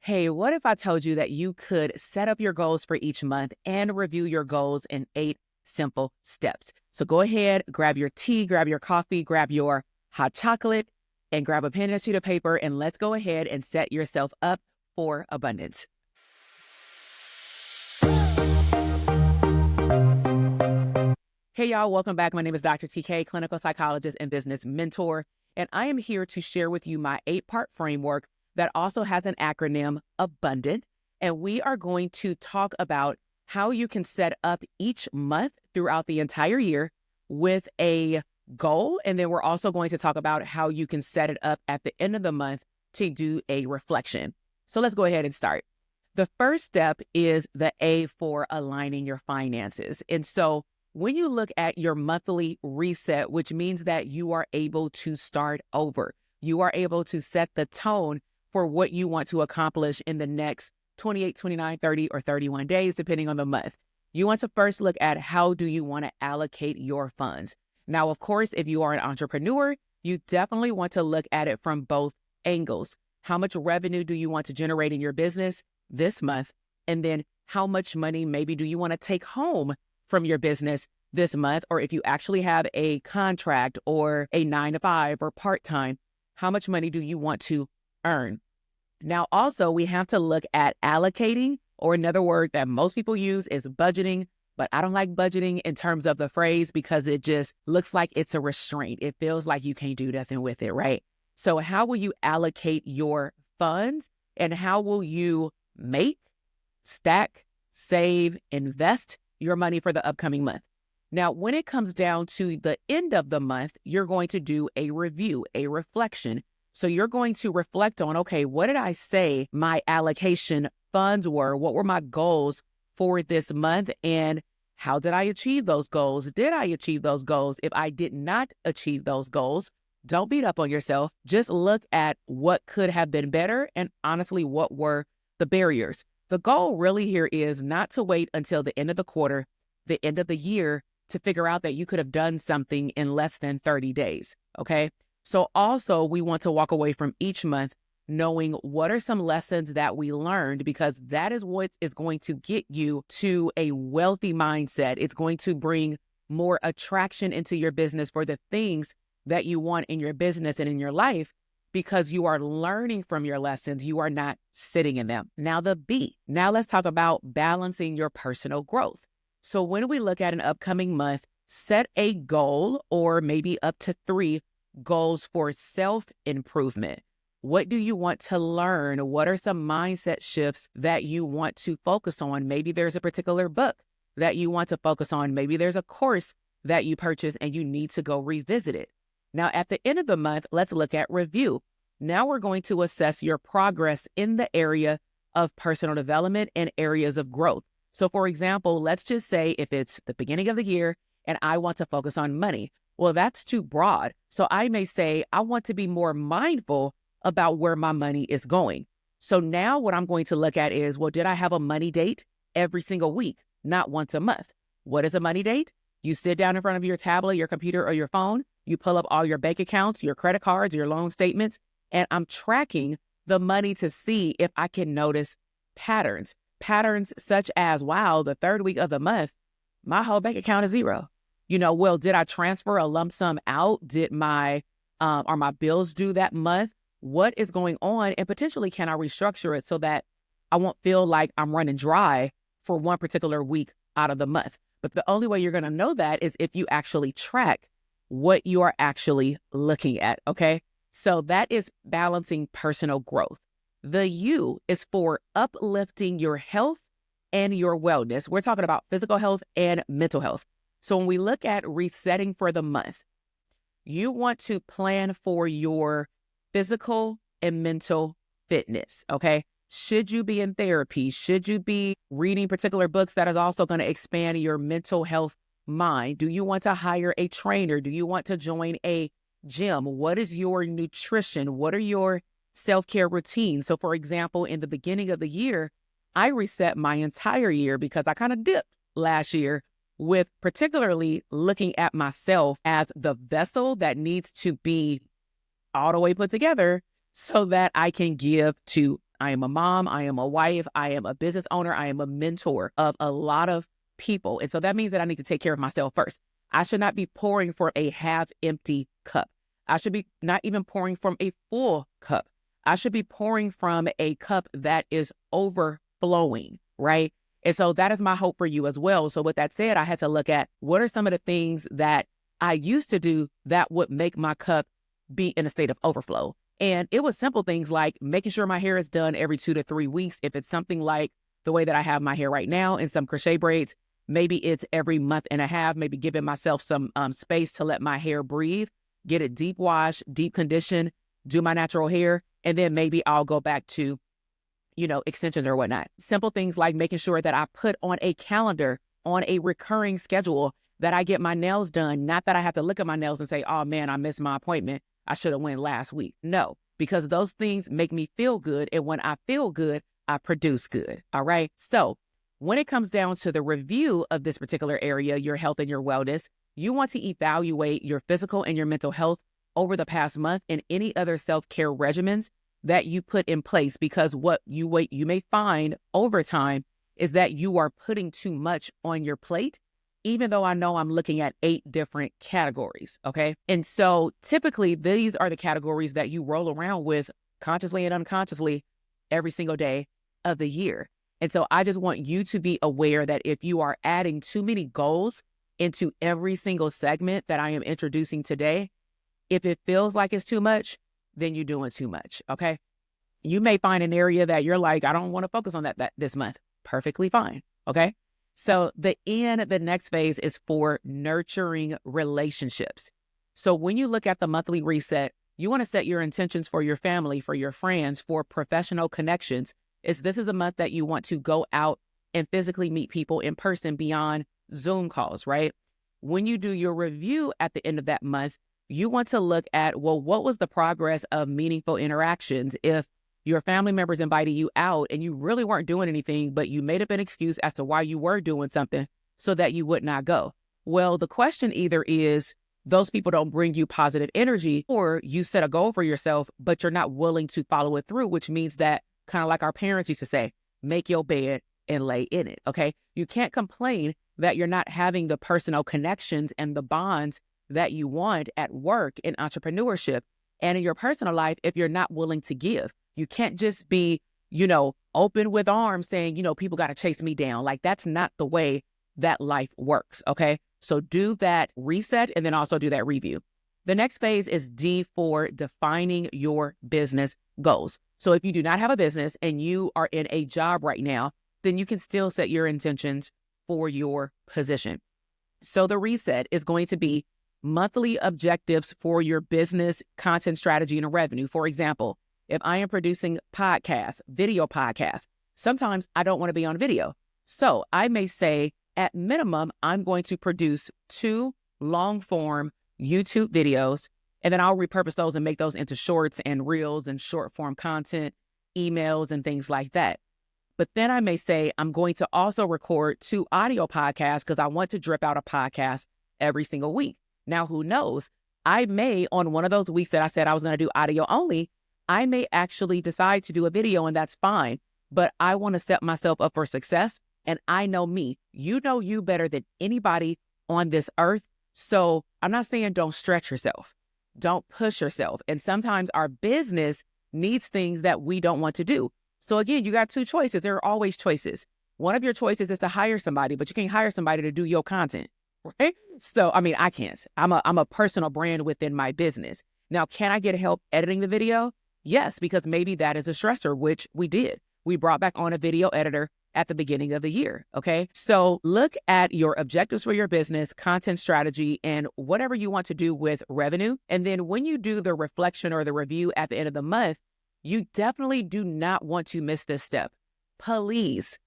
Hey, what if I told you that you could set up your goals for each month and review your goals in 8 simple steps? So go ahead, grab your tea, grab your coffee, grab your hot chocolate, and grab a pen and a sheet of paper, and let's go ahead and set yourself up for abundance. Hey, y'all, welcome back. My name is Dr. TK, clinical psychologist and business mentor, and I am here to share with you my 8-part framework that also has an acronym, ABUNDANT. And we are going to talk about how you can set up each month throughout the entire year with a goal. And then we're also going to talk about how you can set it up at the end of the month to do a reflection. So let's go ahead and start. The first step is the A for aligning your finances. And so when you look at your monthly reset, which means that you are able to start over, you are able to set the tone for what you want to accomplish in the next 28, 29, 30, or 31 days, depending on the month. You want to first look at how do you want to allocate your funds. Now, of course, if you are an entrepreneur, you definitely want to look at it from both angles. How much revenue do you want to generate in your business this month? And then how much money maybe do you want to take home from your business this month? Or if you actually have a contract or a 9-to-5 or part-time, how much money do you want to earn? Now, also, we have to look at allocating, or another word that most people use is budgeting, but I don't like budgeting in terms of the phrase because it just looks like it's a restraint. It feels like you can't do nothing with it, right? So how will you allocate your funds, and how will you make, stack, save, invest your money for the upcoming month? Now, when it comes down to the end of the month, you're going to do a review, a reflection. So you're going to reflect on, okay, what did I say my allocation funds were? What were my goals for this month? And how did I achieve those goals? Did I achieve those goals? If I did not achieve those goals, don't beat up on yourself. Just look at what could have been better and honestly, what were the barriers. The goal really here is not to wait until the end of the quarter, the end of the year, to figure out that you could have done something in less than 30 days, okay? So also we want to walk away from each month knowing what are some lessons that we learned, because that is what is going to get you to a wealthy mindset. It's going to bring more attraction into your business for the things that you want in your business and in your life, because you are learning from your lessons. You are not sitting in them. Now the B. Now let's talk about balancing your personal growth. So when we look at an upcoming month, set a goal or maybe up to 3 goals for self-improvement. What do you want to learn? What are some mindset shifts that you want to focus on? Maybe there's a particular book that you want to focus on. Maybe there's a course that you purchased and you need to go revisit it. Now, at the end of the month, let's look at review. Now we're going to assess your progress in the area of personal development and areas of growth. So for example, let's just say if it's the beginning of the year and I want to focus on money, well, that's too broad. So I may say, I want to be more mindful about where my money is going. So now what I'm going to look at is, well, did I have a money date every single week, not once a month? What is a money date? You sit down in front of your tablet, your computer, or your phone, you pull up all your bank accounts, your credit cards, your loan statements, and I'm tracking the money to see if I can notice patterns such as, wow, the 3rd week of the month, my whole bank account is zero. Well, did I transfer a lump sum out? Did are my bills due that month? What is going on? And potentially, can I restructure it so that I won't feel like I'm running dry for one particular week out of the month? But the only way you're going to know that is if you actually track what you are actually looking at, okay? So that is balancing personal growth. The U is for uplifting your health and your wellness. We're talking about physical health and mental health. So when we look at resetting for the month, you want to plan for your physical and mental fitness, okay? Should you be in therapy? Should you be reading particular books that is also going to expand your mental health mind? Do you want to hire a trainer? Do you want to join a gym? What is your nutrition? What are your self-care routines? So for example, in the beginning of the year, I reset my entire year because I kind of dipped last year with particularly looking at myself as the vessel that needs to be all the way put together so that I can give to I am a mom, I am a wife, I am a business owner, I am a mentor of a lot of people. And so that means that I need to take care of myself first. I should not be pouring from a half empty cup. I should be not even pouring from a full cup. I should be pouring from a cup that is overflowing, right? And so that is my hope for you as well. So with that said, I had to look at what are some of the things that I used to do that would make my cup be in a state of overflow. And it was simple things like making sure my hair is done every 2 to 3 weeks. If it's something like the way that I have my hair right now in some crochet braids, maybe it's every month and a half, maybe giving myself some space to let my hair breathe, get it deep wash, deep condition, do my natural hair, and then maybe I'll go back to, extensions or whatnot. Simple things like making sure that I put on a calendar, on a recurring schedule, that I get my nails done, not that I have to look at my nails and say, oh man, I missed my appointment. I should have went last week. No, because those things make me feel good. And when I feel good, I produce good. All right. So when it comes down to the review of this particular area, your health and your wellness, you want to evaluate your physical and your mental health over the past month and any other self-care regimens that you put in place, because what you may find over time is that you are putting too much on your plate, even though I know I'm looking at 8 different categories, okay? And so typically these are the categories that you roll around with consciously and unconsciously every single day of the year. And so I just want you to be aware that if you are adding too many goals into every single segment that I am introducing today, if it feels like it's too much, then you're doing too much, okay? You may find an area that you're like, I don't want to focus on that this month. Perfectly fine, okay? So the next phase is for nurturing relationships. So when you look at the monthly reset, you want to set your intentions for your family, for your friends, for professional connections. This is the month that you want to go out and physically meet people in person beyond Zoom calls, right? When you do your review at the end of that month, you want to look at, well, what was the progress of meaningful interactions? If your family members invited you out and you really weren't doing anything, but you made up an excuse as to why you were doing something so that you would not go. Well, the question either is those people don't bring you positive energy, or you set a goal for yourself, but you're not willing to follow it through, which means that, kind of like our parents used to say, make your bed and lay in it, okay? You can't complain that you're not having the personal connections and the bonds that you want at work, in entrepreneurship, and in your personal life if you're not willing to give. You can't just be, open with arms saying, people got to chase me down. Like, that's not the way that life works, okay? So do that reset and then also do that review. The next phase is D for defining your business goals. So if you do not have a business and you are in a job right now, then you can still set your intentions for your position. So the reset is going to be monthly objectives for your business, content strategy, and revenue. For example, if I am producing podcasts, video podcasts, sometimes I don't want to be on video. So I may say, at minimum, I'm going to produce 2 long-form YouTube videos, and then I'll repurpose those and make those into shorts and reels and short-form content, emails, and things like that. But then I may say, I'm going to also record 2 audio podcasts because I want to drip out a podcast every single week. Now, who knows? I may, on one of those weeks that I said I was going to do audio only, I may actually decide to do a video, and that's fine. But I want to set myself up for success. And I know me. You know you better than anybody on this earth. So I'm not saying don't stretch yourself. Don't push yourself. And sometimes our business needs things that we don't want to do. So again, you got 2 choices. There are always choices. One of your choices is to hire somebody, but you can't hire somebody to do your content, right? So, I can't. I'm a personal brand within my business. Now, can I get help editing the video? Yes, because maybe that is a stressor, which we did. We brought back on a video editor at the beginning of the year, okay? So look at your objectives for your business, content strategy, and whatever you want to do with revenue. And then when you do the reflection or the review at the end of the month, you definitely do not want to miss this step. Please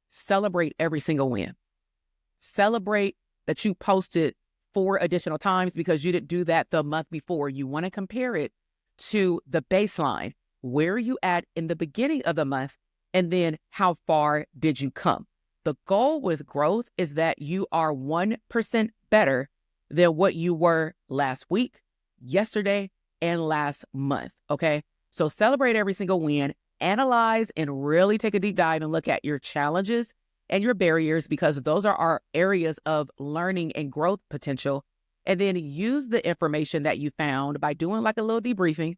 celebrate every single win. Celebrate that you posted 4 additional times because you didn't do that the month before. You want to compare it to the baseline. Where are you at in the beginning of the month? And then how far did you come? The goal with growth is that you are 1% better than what you were last week, yesterday, and last month, okay? So celebrate every single win analyze and really take a deep dive and look at your challenges and your barriers, because those are our areas of learning and growth potential. And then use the information that you found by doing like a little debriefing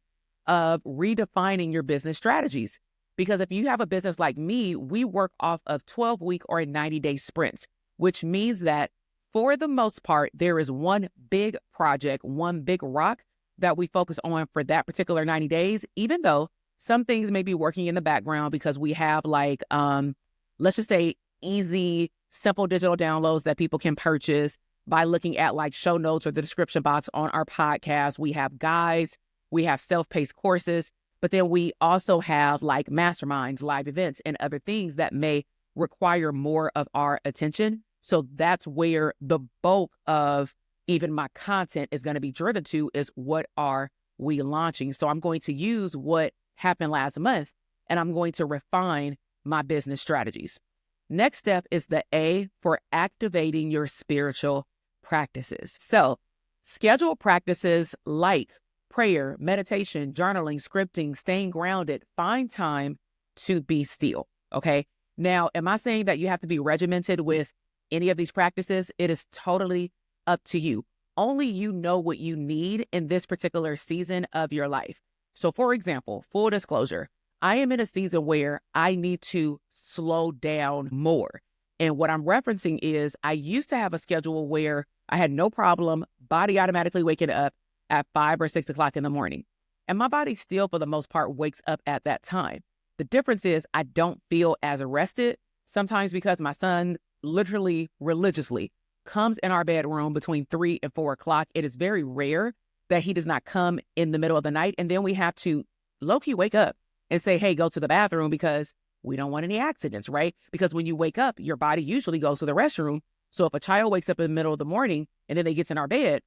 of redefining your business strategies. Because if you have a business like me, we work off of 12-week or 90-day sprints, which means that for the most part, there is one big project, one big rock that we focus on for that particular 90 days, even though some things may be working in the background because we have like, let's just say easy, simple digital downloads that people can purchase by looking at like show notes or the description box on our podcast. We have guides, we have self-paced courses, but then we also have like masterminds, live events, and other things that may require more of our attention. So that's where the bulk of even my content is going to be driven to, is what are we launching? So I'm going to use what happened last month, and I'm going to refine my business strategies. Next step is the A for activating your spiritual practices. So schedule practices like prayer, meditation, journaling, scripting, staying grounded. Find time to be still. Okay. Now, am I saying that you have to be regimented with any of these practices? It is totally up to you. Only you know what you need in this particular season of your life. So for example, full disclosure, I am in a season where I need to slow down more. And what I'm referencing is I used to have a schedule where I had no problem body automatically waking up at 5 or 6 o'clock in the morning. And my body still, for the most part, wakes up at that time. The difference is I don't feel as arrested, sometimes because my son literally religiously comes in our bedroom between 3 and 4 o'clock. It is very rare that he does not come in the middle of the night. And then we have to low-key wake up and say, hey, go to the bathroom, because we don't want any accidents, right? Because when you wake up, your body usually goes to the restroom. So if a child wakes up in the middle of the morning and then they get in our bed,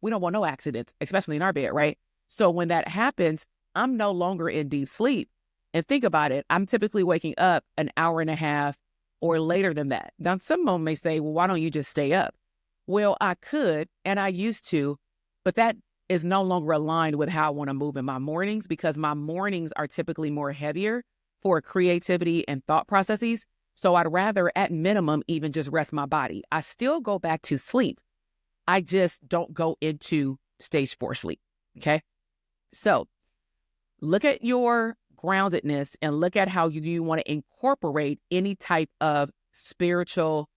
we don't want no accidents, especially in our bed, right? So when that happens, I'm no longer in deep sleep. And think about it, I'm typically waking up an hour and a half or later than that. Now, someone may say, well, why don't you just stay up? Well, I could, and I used to, but that is no longer aligned with how I want to move in my mornings, because my mornings are typically more heavier for creativity and thought processes. So I'd rather, at minimum, even just rest my body. I still go back to sleep. I just don't go into stage 4 sleep. Okay. So look at your groundedness and look at how you want to incorporate any type of spiritual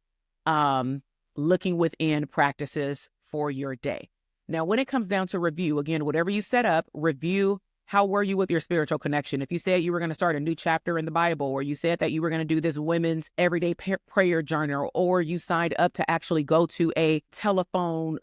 looking within practices for your day. Now, when it comes down to review, again, whatever you set up, review, how were you with your spiritual connection? If you said you were going to start a new chapter in the Bible, or you said that you were going to do this women's everyday prayer journal, or you signed up to actually go to a telephone,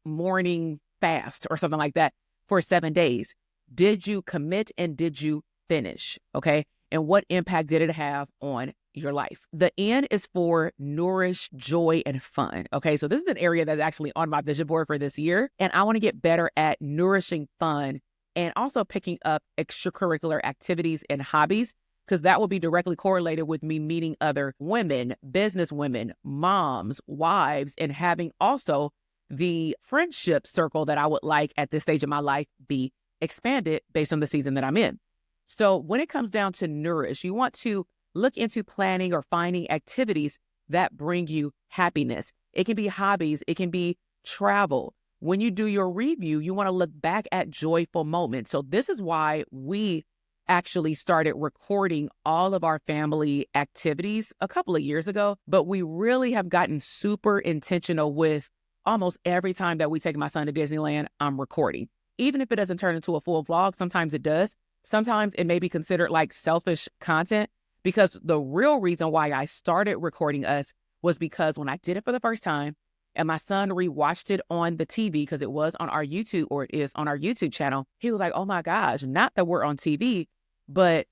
morning fast or something like that for 7 days, did you commit and did you finish? Okay. And what impact did it have on your life? The N is for nourish, joy, and fun. Okay. So this is an area that's actually on my vision board for this year. And I want to get better at nourishing fun and also picking up extracurricular activities and hobbies, because that will be directly correlated with me meeting other women, business women, moms, wives, and having also the friendship circle that I would like at this stage of my life be expanded based on the season that I'm in. So when it comes down to nourish, you want to look into planning or finding activities that bring you happiness. It can be hobbies. It can be travel. When you do your review, you want to look back at joyful moments. So this is why we actually started recording all of our family activities a couple of years ago, but we really have gotten super intentional with almost every time that we take my son to Disneyland, I'm recording. Even if it doesn't turn into a full vlog, sometimes it does. Sometimes it may be considered like selfish content, because the real reason why I started recording us was because when I did it for the first time and my son rewatched it on the TV, because it was on our YouTube, or it is on our YouTube channel, he was like, oh my gosh, not that we're on TV, but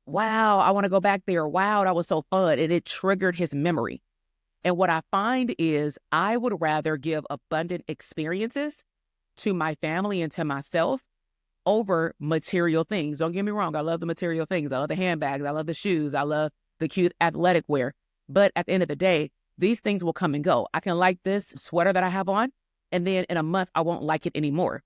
wow, I want to go back there. Wow, that was so fun. And it triggered his memory. And what I find is I would rather give abundant experiences to my family and to myself over material things. Don't get me wrong. I love the material things. I love the handbags. I love the shoes. I love the cute athletic wear. But at the end of the day, these things will come and go. I can like this sweater that I have on, and then in a month, I won't like it anymore.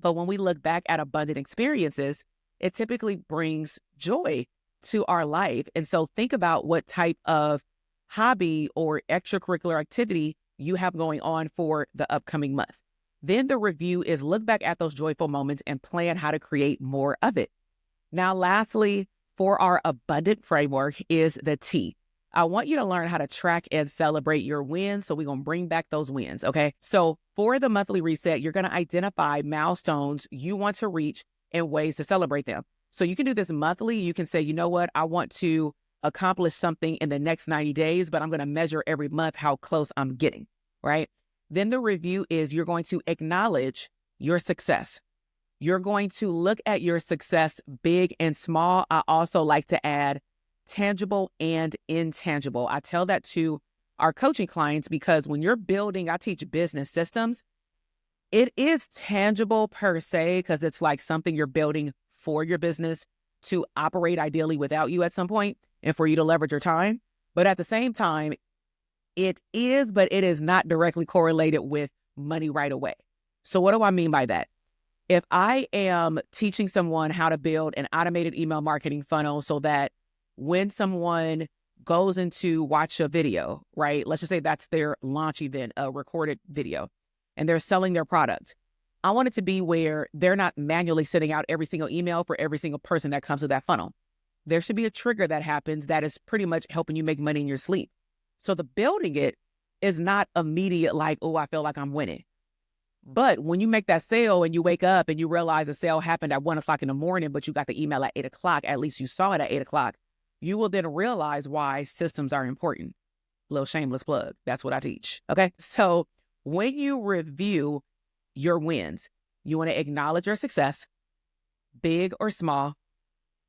But when we look back at abundant experiences, it typically brings joy to our life. And so think about what type of hobby or extracurricular activity you have going on for the upcoming month. Then the review is look back at those joyful moments and plan how to create more of it. Now, lastly, for our abundant framework is the T. I want you to learn how to track and celebrate your wins. So we're going to bring back those wins. Okay. So for the monthly reset, you're going to identify milestones you want to reach and ways to celebrate them. So you can do this monthly. You can say, you know what? I want to accomplish something in the next 90 days, but I'm going to measure every month how close I'm getting. Right. Then the review is you're going to acknowledge your success. You're going to look at your success, big and small. I also like to add tangible and intangible. I tell that to our coaching clients because when you're building, I teach business systems. It is tangible per se because it's like something you're building for your business to operate ideally without you at some point and for you to leverage your time. But at the same time, it is, but it is not directly correlated with money right away. So what do I mean by that? If I am teaching someone how to build an automated email marketing funnel so that when someone goes into watch a video, right? Let's just say that's their launch event, a recorded video, and they're selling their product. I want it to be where they're not manually sending out every single email for every single person that comes to that funnel. There should be a trigger that happens that is pretty much helping you make money in your sleep. So the building it is not immediate like, oh, I feel like I'm winning. But when you make that sale and you wake up and you realize the sale happened at 1 o'clock in the morning, but you got the email at 8 o'clock, at least you saw it at 8 o'clock, you will then realize why systems are important. Little shameless plug. That's what I teach. Okay. So when you review your wins, you want to acknowledge your success, big or small.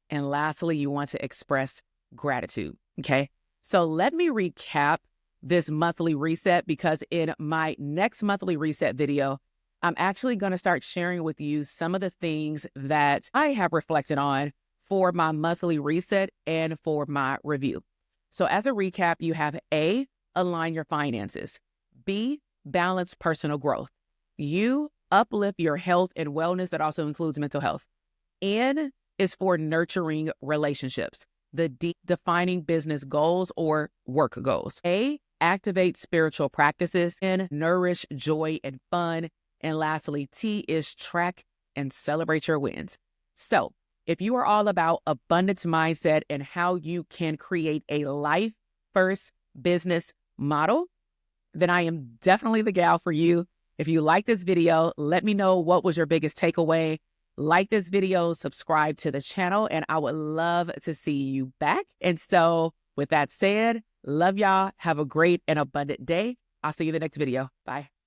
And lastly, you want to express gratitude. Okay. So let me recap this monthly reset because in my next monthly reset video, I'm actually going to start sharing with you some of the things that I have reflected on for my monthly reset and for my review. So as a recap, you have A, align your finances. B, balance personal growth. U, uplift your health and wellness. That also includes mental health. N is for nurturing relationships. The D, defining business goals or work goals. A, activate spiritual practices. N, nourish joy and fun. And lastly, T is track and celebrate your wins. So if you are all about abundance mindset and how you can create a life first business model, then I am definitely the gal for you. If you like this video, let me know what was your biggest takeaway. Like this video, subscribe to the channel, and I would love to see you back. And so with that said, love y'all. Have a great and abundant day. I'll see you in the next video. Bye.